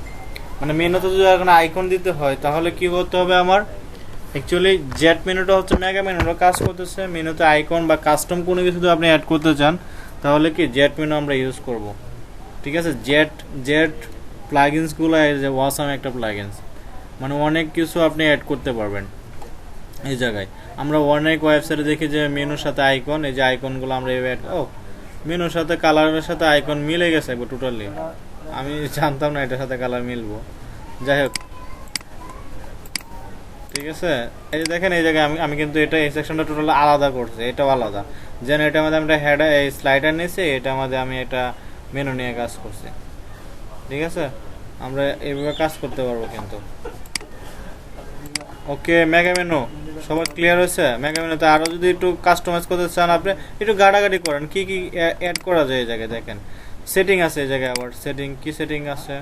মানে মেনুতে যদি এখন আইকন দিতে হয় তাহলে কি করতে হবে আমার? অ্যাকচুয়ালি জেট মেনুটা হচ্ছে মেগা মেনুটা কাজ করতেছে, মেনুতে আইকন বা কাস্টম কোনো কিছু যদি আপনি অ্যাড করতে চান তাহলে কি জেট মেনু আমরা ইউজ করব, ঠিক আছে? জেট প্লাগইনসগুলো যে ওয়াসাম একটা প্লাগইনস, মানে অনেক কিছু আপনি অ্যাড করতে পারবেন এই জায়গায়। আমরা অনেক ওয়েবসাইটে দেখি যে মেনুর সাথে আইকন, এই যে আইকনগুলো আমরা মেনুর সাথে কালারের সাথে আইকন মিলে গেছে একবার টোটালি, আমি জানতাম না এটার সাথে কালার মিলবো। যাই হোক, ঠিক আছে, এই যে দেখেন এই জায়গায় আমি কিন্তু এটা এই সেকশনটা টোটাল আলাদা করছি, এটাও আলাদা, যেন এটার মধ্যে আমরা হেড এই স্লাইডার নিয়েছি, এটার মধ্যে আমি এটা মেনু নিয়ে কাজ করছি, ঠিক আছে? আমরা এইভাবে কাজ করতে পারবো কিন্তু। ওকে, মেগা মেনু সবার ক্লিয়ার হয়েছে? মেগা মেনুতে আরও যদি একটু কাস্টমাইজ করতে চান আপনি একটু গাড়াগাড়ি করেন, কি কি অ্যাড করা যায় এই জায়গায় দেখেন। সেটিং আছে এই জায়গায়, আবার সেটিং আছে,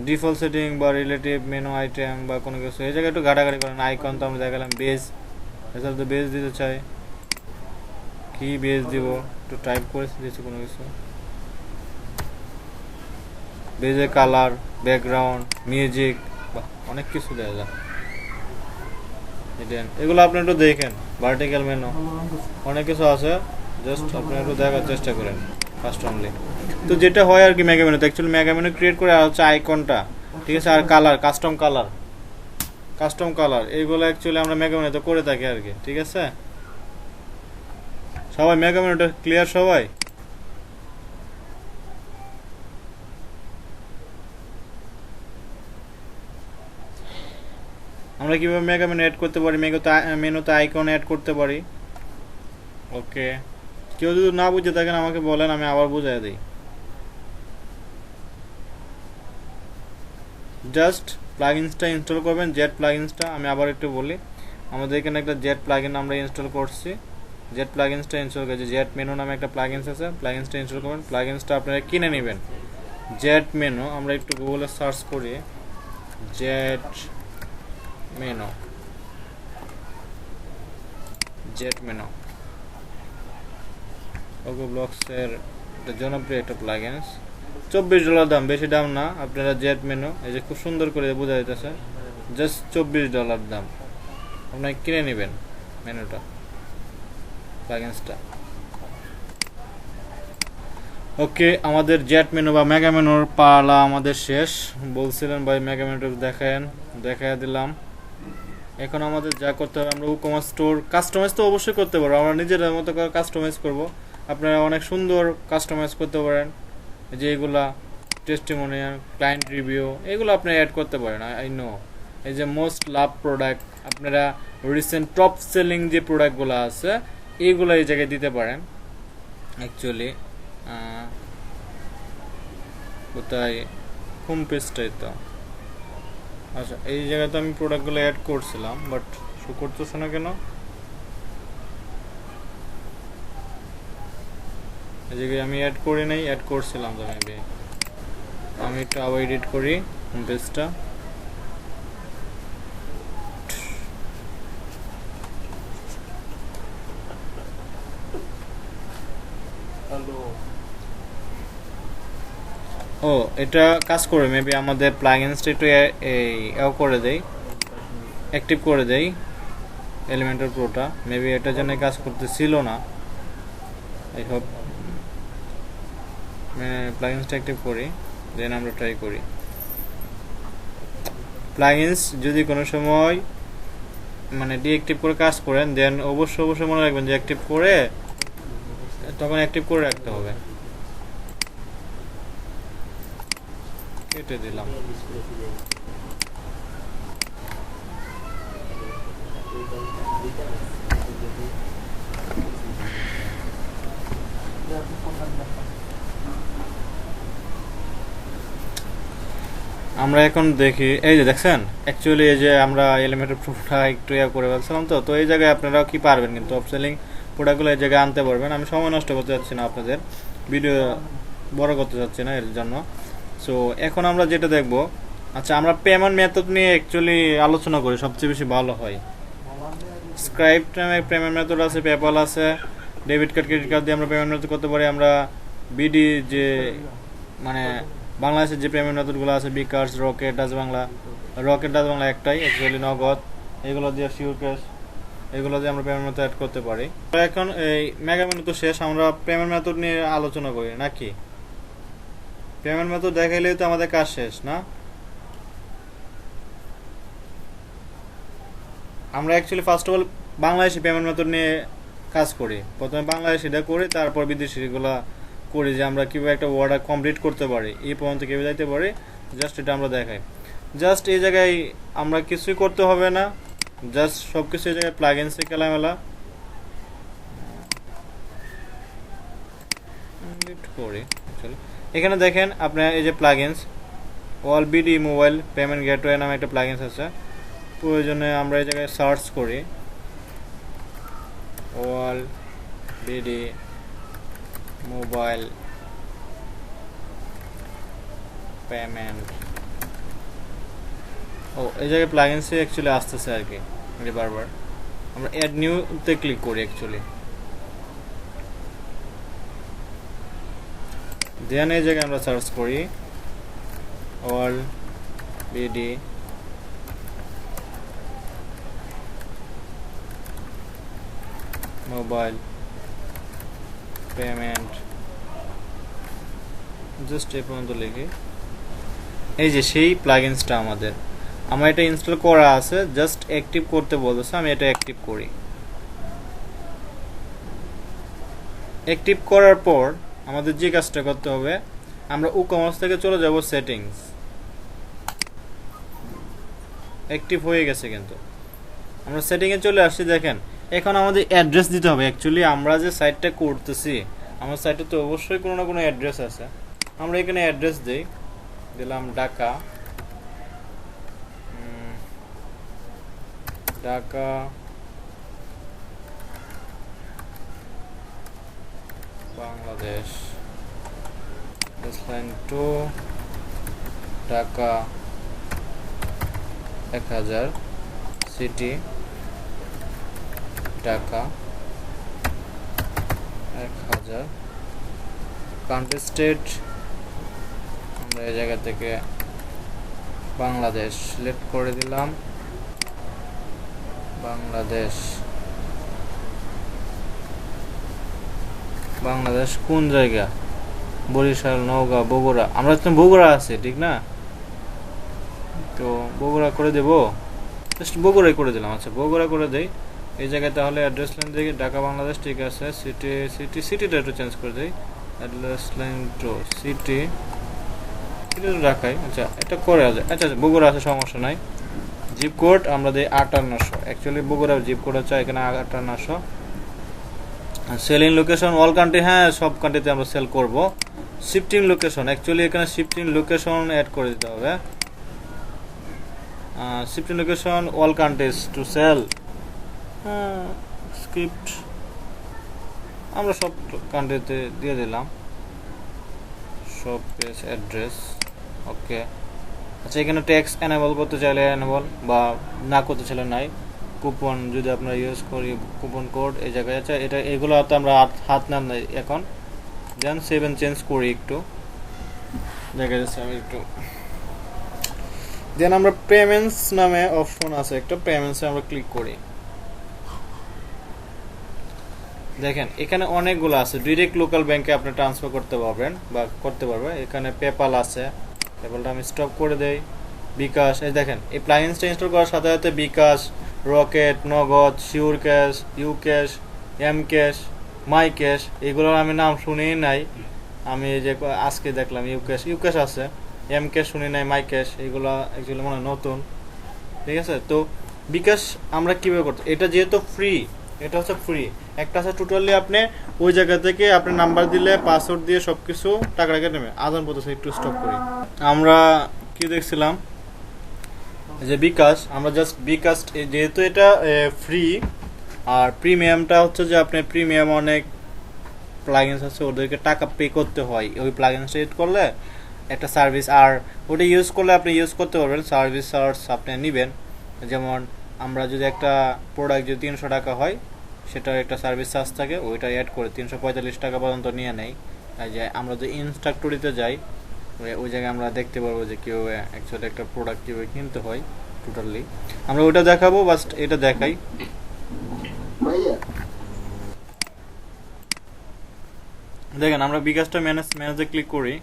ডিফল্ট সেটিং বা রিলেটিভ মেনু আইটেম বা কোনো কিছু, এই জায়গায় একটু ঘাটাঘাটি করেন। আইকন তো আমরা দেখালাম, বেজ, এছাড়া তো বেজ দিতে চাই, কি বেজ দিব একটু টাইপ করে দিয়েছি কোনো কিছু, বেজে কালার, ব্যাকগ্রাউন্ড, মিউজিক, বা অনেক কিছু দেওয়া যায়। এগুলো আপনি একটু দেখেন, ভার্টিক্যাল মেনু অনেক কিছু আছে, জাস্ট আপনি একটু দেখার চেষ্টা করেন কাস্টমলি। তো যেটা হয় আর কি মেগা মেনুতে, অ্যাকচুয়ালি মেগা মেনু ক্রিয়েট করে আর হচ্ছে আইকনটা, ঠিক আছে? আর কালার, কাস্টম কালার এইগুলো অ্যাকচুয়ালি আমরা মেগা মেনুতে করে থাকি আর কি, ঠিক আছে? সবাই মেগা মেনুটা ক্লিয়ার সবাই? আমরা কিভাবে মেগা মেনু অ্যাড করতে পারি, মেনুতে আইকন অ্যাড করতে পারি। ওকে, কেউ যদি না বুঝে থাকেন আমাকে বলেন, আমি আবার বুঝাই দিই। জাস্ট প্লাগইনসটা ইনস্টল করবেন, জেট প্লাগইনসটা। আমি আবার একটু বলি, আমাদের এখানে একটা জেট প্লাগইন আমরা ইনস্টল করছি, জেট প্লাগইনসটা ইনস্টল করেছি, জেট মেনু নামে একটা প্লাগইনস আছে, প্লাগইনসটা ইনস্টল করবেন। প্লাগইনসটা আপনারা কিনে নেবেন, জেট মেনু। আমরা একটু গুগলে সার্চ করি জেট মেনু, ওগো ব্লকসের একটা জনপ্রিয় একটা প্লাগইনস, $24 দাম, বেশি দাম না। আপনারা জেট মেনু, এই যে খুব সুন্দর করে বোঝা যাইতেছে, জাস্ট $24 দাম, আপনারা কিনে নেবেন মেনুটা, প্লাগইনসটা। ওকে, আমাদের জেট মেনু বা মেগা মেনুর পালা আমাদের শেষ। বলছিলেন ভাই মেগা মেনুটা দেখায় দিলাম। এখন আমাদের যা করতে হবে, আমরা WooCommerce স্টোর কাস্টমাইজ তো অবশ্যই করতে পারবো, আমরা নিজেদের মতো করে কাস্টমাইজ করব। আপনারা অনেক সুন্দর কাস্টমাইজ করতে পারেন, যে এগুলা টেস্টিমোনিয়াল, ক্লায়েন্ট রিভিউ, এগুলো আপনি অ্যাড করতে পারেন। আই নো এই যে মোস্ট লাভ প্রোডাক্ট, আপনারা রিসেন্ট টপ সেলিং যে প্রোডাক্টগুলো আছে এইগুলো এই জায়গায় দিতে পারেন। অ্যাকচুয়ালি কোথায় হোম পেজটাই তো, আচ্ছা এই জায়গায় তো আমি প্রোডাক্টগুলো অ্যাড করছিলাম, বাট শো করতেছে না কেন? এই জায়গায় আমি অ্যাড করি নাই, অ্যাড করছিলাম তো মেবি। আমি একটু আবার এডিট করি হোম পেজটা। হ্যালো ও এটা কাজ করে মেবি, আমাদের প্লাগইনসটা একটু এও করে দেই, অ্যাক্টিভ করে দেই এলিমেন্টর প্রোটা। মেবি এটার জন্য কাজ করতেছিল না। আই হোপ প্লাগইনসটা অ্যাক্টিভ করি, দেন আমরা ট্রাই করি। প্লাগইনস যদি কোনো সময় মানে ডিঅ্যাক্টিভ করে কাজ করেন, দেন অবশ্যই মনে রাখবেন যে অ্যাক্টিভ করে তখন অ্যাক্টিভ করে রাখতে হবে। কেটে দিলাম। আমরা এখন দেখি, এই যে দেখছেন অ্যাকচুয়ালি এই যে আমরা এলিমেন্টের প্রোডাক্ট একটু করে বলছিলাম তো, তো এই জায়গায় আপনারাও কি পারবেন কিন্তু টপ সেলিং প্রোডাক্টগুলো এই জায়গায় আনতে পারবেন। আমি সময় নষ্ট করতে যাচ্ছি না, আপনাদের ভিডিও বড় করতে যাচ্ছি না এর জন্য। সো এখন আমরা যেটা দেখব, আচ্ছা আমরা পেমেন্ট মেথড নিয়ে অ্যাকচুয়ালি আলোচনা করি, সবচেয়ে বেশি ভালো হয়। স্ক্রাইপ নামে পেমেন্ট মেথড আছে, পেপ্যাল আছে, ডেবিট কার্ড ক্রেডিট কার্ড দিয়ে আমরা পেমেন্ট মেথড করতে পারি। আমরা বিডি যে মানে বাংলাদেশের যে পেমেন্ট মেথডগুলো আছে, বিকাশ, রকেট, ডাচ বাংলা একটাই অ্যাকচুয়ালি, নগদ, এগুলো দিয়ে শিওর ক্যাশ, এগুলো দিয়ে আমরা পেমেন্ট মেথড অ্যাড করতে পারি। এখন এই মেগা মেনু তো শেষ, আমরা পেমেন্ট মেথড নিয়ে আলোচনা করি নাকি? পেমেন্ট মেথড দেখাইলেই তো আমাদের কাজ শেষ না? আমরা actually first of all Bangladeshi payment method নিয়ে কাজ করি। প্রথমে বাংলাদেশিটা করি, তারপর বিদেশিগুলো করি, যে আমরা কীভাবে একটা অর্ডার কমপ্লিট করতে পারি, এই পর্যন্ত কীভাবে যাইতে পারি, জাস্ট এটা আমরা দেখাই। জাস্ট এই জায়গায় আমরা কিছুই করতে হবে না, জাস্ট সব কিছু এই জায়গায় প্লাগইনসে খেলামেলা করি। এখানে দেখেন আপনার এই যে plugins, all BD mobile payment gateway নামে একটা প্লাগইনস আছে। প্রয়োজনে আমরা এই জায়গায় সার্চ করি অল বিডি মোবাইল পেমেন্ট। ও এই জায়গায় প্লাগইনসে অ্যাকচুয়ালি আসতেছে আর কি বারবার। আমরা অ্যাড নিউতে ক্লিক করি অ্যাকচুয়ালি, দেন এই জায়গায় আমরা সার্চ করি all BD mobile payment, just এই পর্যন্ত লিখি। এই যে সেই প্লাগইনসটা আমাদের, আমার এটা ইনস্টল করা আছে, জাস্ট অ্যাক্টিভ করতে বলতেছে, আমি এটা অ্যাক্টিভ করি। অ্যাক্টিভ করার পর আমাদের যে কাজটা করতে হবে, আমরা ই-কমার্স থেকে চলে যাব সেটিংস। অ্যাক্টিভ হয়ে গেছে, কিন্তু আমরা সেটিংয়ে চলে আসছি। দেখেন এখন আমাদের অ্যাড্রেস দিতে হবে। অ্যাকচুয়ালি আমরা যে সাইটটা করতেছি, আমার সাইটে তো অবশ্যই কোনো না কোনো অ্যাড্রেস আছে। আমরা এখানে অ্যাড্রেস দিই, দিলাম Dhaka, Dhaka Bangladesh, two Dhaka 1000, city Dhaka 1000, country state আমরা এই জায়গা থেকে বাংলাদেশ সিলেক্ট করে দিলাম। বাংলাদেশ, বাংলাদেশ কোন জায়গা? বরিশাল, নওগাঁ, বগুড়া। আমরা তো বগুড়া আছে, ঠিক না? তো বগুড়া করে দেব, জাস্ট বগুড়াই করে দিলাম। আচ্ছা বগুড়া করে দেই এই জায়গায়। তাহলে অ্যাড্রেস লাইন দেখি ঢাকা বাংলাদেশ, ঠিক আছে। সিটিটা একটু চেঞ্জ করে দিই, অ্যাড্রেস লাইন টু সিটি এটা তো ঢাকায়। আচ্ছা এটা করে আছে, আচ্ছা আচ্ছা বগুড়া আছে, সমস্যা নাই। জিপ কোড আমরা দিই 5800, অ্যাকচুয়ালি বগুড়ার জিপ কোড হচ্ছে এখানে 5800। সেলিং লোকেশন অল কান্ট্রি, হ্যাঁ সব কান্ট্রিতে আমরা সেল করব। শিফটিং লোকেশন, অ্যাকচুয়ালি এখানে শিফটিং লোকেশন অ্যাড করে দিতে হবে। Shifting location all countries to sell, script আমরা সব কান্ট্রিতে দিয়ে দিলাম। সব পেজ অ্যাড্রেস, ওকে। আচ্ছা এখানে ট্যাক্স এনেবল করতে চাইলে এনেবল, বা না করতে চাইলে নাই। কুপন যদি আপনারা ইউজ করি, কুপন কোড এই জায়গায় আছে, এটা এগুলো তো আমরা হাত নাম নাই এখন। দেন 7 চেঞ্জ করি একটু, দেখা যাচ্ছে আমি একটু। দেন আমরা পেমেন্টস নামে অপশন আছে একটা, পেমেন্টসে আমরা ক্লিক করি। দেখেন এখানে অনেকগুলো আছে, ডিরেক্ট লোকাল ব্যাংকে আপনি ট্রান্সফার করতে পারবেন বা করতে পারবে। এখানে পেপাল আছে, পেপালটা আমি স্টপ করে দেই। বিকাশ, এই দেখেন এই প্লাগইনসটা ইনস্টল করার সাথে সাথে bKash, Rocket, Nagad, Sure Cash, U Cash, M Cash, My Cash, এগুলোর আমি নাম শুনেই নাই। আমি এই যে আজকে দেখলাম ইউ ক্যাশ আছে, এম ক্যাশ শুনি নাই, মাই ক্যাশ এগুলো অ্যাকচুয়ালি মনে হয় নতুন। ঠিক আছে, তো বিকাশ আমরা কীভাবে করতে, এটা যেহেতু ফ্রি, এটা হচ্ছে ফ্রি। একটা আছে টোটালি আপনি ওই জায়গা থেকে আপনি নাম্বার দিলে পাসওয়ার্ড দিয়ে সব কিছু টাকা রেখে নেবে। আদান প্রদান একটু স্টপ করি। আমরা কি দেখছিলাম যে বিকাশ, আমরা জাস্ট বিকাশ, যেহেতু এটা ফ্রি আর প্রিমিয়ামটা হচ্ছে যে আপনি প্রিমিয়াম অনেক প্লাগইনস আছে ওদেরকে টাকা পে করতে হয়। ওই প্লাগইনসটা ইউজ করলে একটা সার্ভিস, আর ওটা ইউজ করলে আপনি ইউজ করতে পারবেন, সার্ভিস চার্জ আপনি নেবেন। যেমন আমরা যদি একটা প্রোডাক্ট যদি 300 টাকা হয়, সেটার একটা সার্ভিস চার্জ থাকে, ওইটা অ্যাড করে 345 টাকা পর্যন্ত নিয়ে নেয়। যে আমরা যদি ইনস্ট্রাক্টরিতে যাই, ওই জায়গায় আমরা দেখতে পারবো যে কীভাবে অ্যাকচুয়ালি একটা প্রোডাক্ট কীভাবে কিনতে হয় টোটালি। আমরা ওইটা দেখাবো, বাস্ট এটা দেখাই। দেখেন আমরা বিকাশটা ম্যানেজে ক্লিক করি।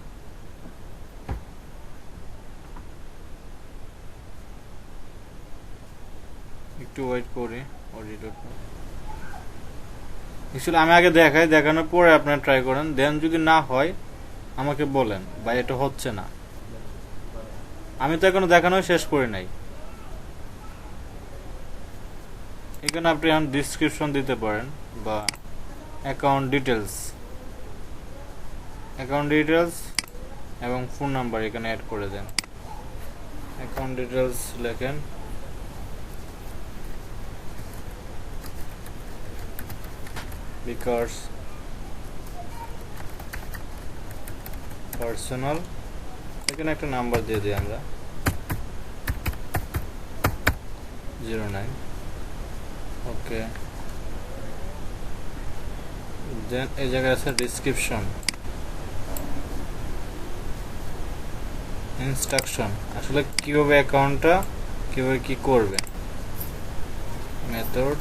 একটু ওয়েট করি। অ্যাকচুয়ালি আমি আগে দেখাই, দেখানোর পরে আপনারা ট্রাই করেন। দেন যদি না হয় আমাকে বলেন ভাই এটা হচ্ছে না। আমি তো এখনো দেখানো শেষ করি নাই। এখানে আপনি এখন ডিসক্রিপশন দিতে পারেন বা অ্যাকাউন্ট ডিটেলস এবং ফোন নাম্বার এখানে অ্যাড করে দেন। অ্যাকাউন্ট ডিটেলস লেখেন, বিকাশ পার্সোনাল, এখানে একটা নাম্বার দিয়ে দিই আমরা 09, ওকে। দেন এই জায়গায় আছে ডিসক্রিপশন, ইনস্ট্রাকশন, আসলে কীভাবে অ্যাকাউন্টটা কীভাবে কী করবে, মেথড,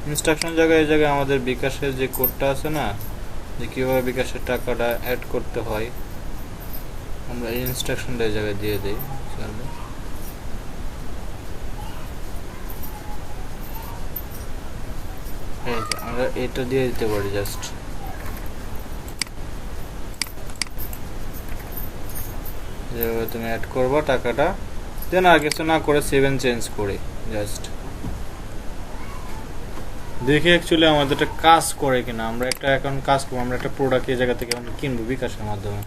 ইনস্ট্রাকশন জায়গায় এই জায়গায় আমাদের বিকাশের যে কোডটা আছে না, যে কীভাবে বিকাশের টাকাটা অ্যাড করতে হয়, আমরা এই ইনস্ট্রাকশনটা এই জায়গায় দিয়ে দিই। এই যে আমরা এটা দিয়ে দিতে পারি, জাস্ট যেভাবে তুমি অ্যাড করবা টাকাটা। দেন আর কিছু না করে 7 চেঞ্জ করি, জাস্ট দেখি অ্যাকচুয়ালি আমাদের একটা কাজ করে কিনা। আমরা একটা এখন কাজ করবো, আমরা একটা প্রোডাক্ট এই জায়গা থেকে আমরা কিনবো বিকাশের মাধ্যমে।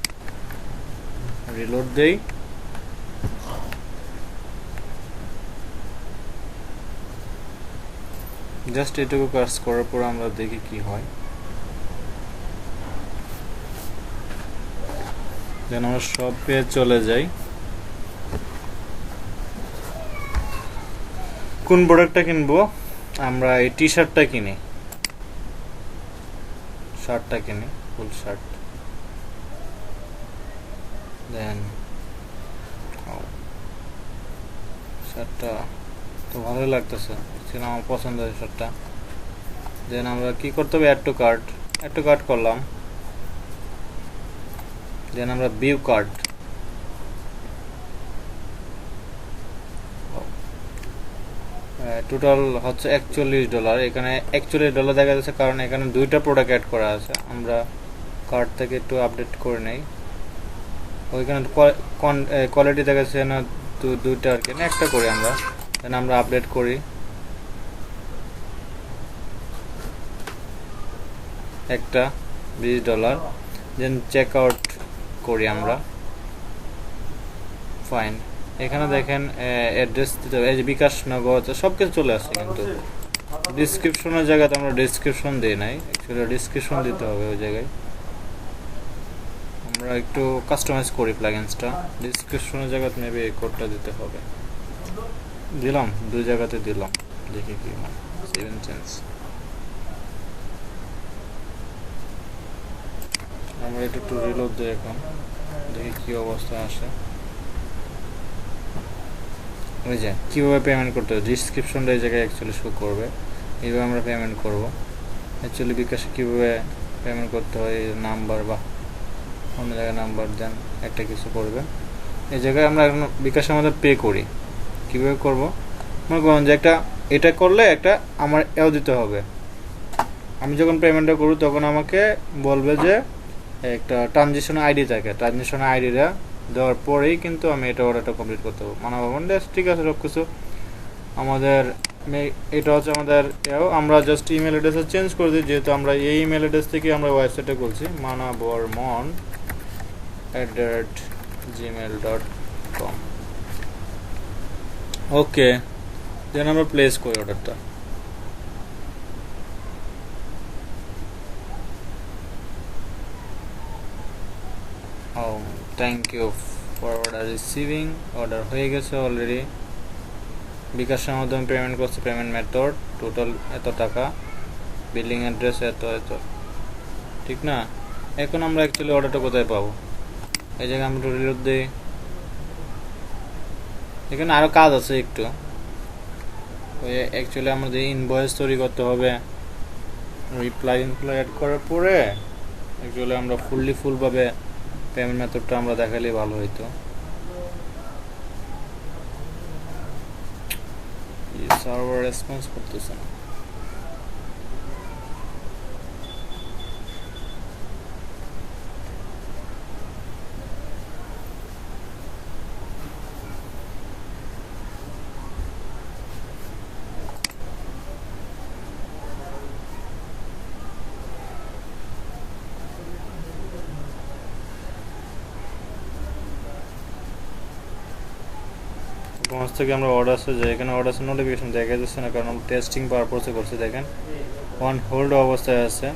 রিলোড দেই, জাস্ট এটুকু কাজ করার পর আমরা দেখি কি হয়। দেন আমরা সব পেয়ে চলে যাই। কোন প্রোডাক্টটা কিনবো, আমরা এই টি শার্টটা কিনি, শার্টটা কিনি, ফুল শার্ট। দেন শার্টটা তো ভালোই লাগতেছে, আমার পছন্দের শার্টটা। দেন আমরা কি করতে হবে, অ্যাড টু কার্ট করলাম। দেন আমরা ভিউ কার্ট, টোটাল হচ্ছে $41। এখানে $41 দেখা যাচ্ছে কারণ এখানে দুইটা প্রোডাক্ট অ্যাড করা আছে। আমরা কার্ট থেকে একটু আপডেট করে নেই। ওইখানে কোয়ালিটি দেখাচ্ছে না দুইটা আর কি, না একটা করি আমরা, দেন আমরা আপডেট করি, একটা $20, দেন চেক আউট করি আমরা, ফাইন। এখানে দেখেন অ্যাড্রেস দিতে হবে, এই যে বিকাশ নগদ সব কিছু চলে আসছে, কিন্তু ডিসক্রিপশনের জায়গাতে আমরা ডিসক্রিপশন দিই নাই, অ্যাকচুয়ালি ডিসক্রিপশন দিতে হবে ওই জায়গায়। আমরা একটু কাস্টমাইজ করি প্লাগইনসটা, ডিসক্রিপশনের জায়গাতে মেবি এই কোডটা দিতে হবে, দিলাম দুই জায়গাতে দিলাম, দেখি কি হয়, 7 চেঞ্জ। আমরা একটু রিলোড দিই এখন, দেখি কি অবস্থা আসে। ওই যে কীভাবে পেমেন্ট করতে হবে, ডিসক্রিপশনটা এই জায়গায় অ্যাকচুয়ালি শো করবে, এইভাবে আমরা পেমেন্ট করব। অ্যাকচুয়ালি বিকাশে কীভাবে পেমেন্ট করতে হয়, নাম্বার বা অন্য জায়গায় নাম্বার দেন, একটা কিছু করবে, এই জায়গায় আমরা এখন বিকাশে আমাদের পে করি। কীভাবে করব, মনে করুন যে একটা এটা করলে একটা আমার এও দিতে হবে, আমি যখন পেমেন্টটা করব তখন আমাকে বলবে যে একটা ট্রানজিশন আইডি থাকে, ট্রানজিশন আইডিটা দেওয়ার পরেই কিন্তু আমি এটা অর্ডারটা কমপ্লিট করতে পারবো। মানে ভাবুন ঠিক আছে সব কিছু আমাদের, এটা হচ্ছে আমাদের আমরা জাস্ট ইমেল অ্যাড্রেসে চেঞ্জ করে দিই, যেহেতু আমরা এই ইমেল অ্যাড্রেস থেকে আমরা ওয়েবসাইটে করছি, manabormon@gmail.com। ওকে, দেন আমরা প্লেস করি অর্ডারটা। Thank you for order receiving, order হয়ে গেছে অলরেডি, বিকাশের মাধ্যমে পেমেন্ট করছে, পেমেন্ট মেথড টোটাল এত টাকা, বিলিং অ্যাড্রেস এত এত, ঠিক না? এখন আমরা অ্যাকচুয়ালি অর্ডারটা কোথায় পাবো, এই জায়গায় আমরা রিলোড দিই, এখানে আরও কাজ আছে একটু, ওই অ্যাকচুয়ালি আমাদের ইনভয়েস তৈরি করতে হবে, ওই প্লাগইনগুলো অ্যাড করার পরে অ্যাকচুয়ালি আমরা ফুলভাবে পেমেন্ট মেথডটা আমরা দেখালে ভালো হইতো। সার্ভার রেসপন্স করতেছে না, পাঁচ থেকে আমরা অর্ডারসে যাই, এখানে অর্ডারসে নোটিফিকেশন দেখা যাচ্ছে না, কারণ আমরা টেস্টিং পারপোজে করছি। দেখেন অন হোল্ড অবস্থায় আছে,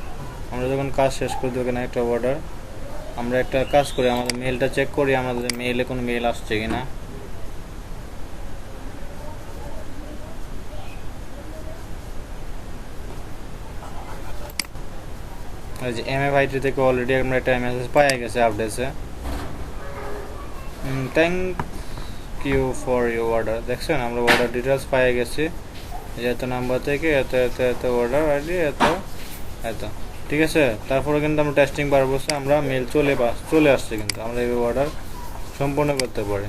আমরা যখন কাজ শেষ করে দিই এখানে একটা অর্ডার, আমরা একটা কাজ করি, আমাদের মেলটা চেক করি, আমাদের মেইলে কোনো মেল আসছে কিনা। এই যে MFIT থেকে অলরেডি আমরা একটা মেসেজ পাই গেছে আপডেটে, thank you for your order. দেখছেন আমরা অর্ডার ডিটেলস পাই গেছি, এত নাম্বার থেকে এত এত এত অর্ডার আইডি এত এত, ঠিক আছে। তারপরে কিন্তু আমরা টেস্টিং পারপাসে আমরা মেল চলে আসছে, কিন্তু আমরা এই অর্ডার সম্পূর্ণ করতে পারি।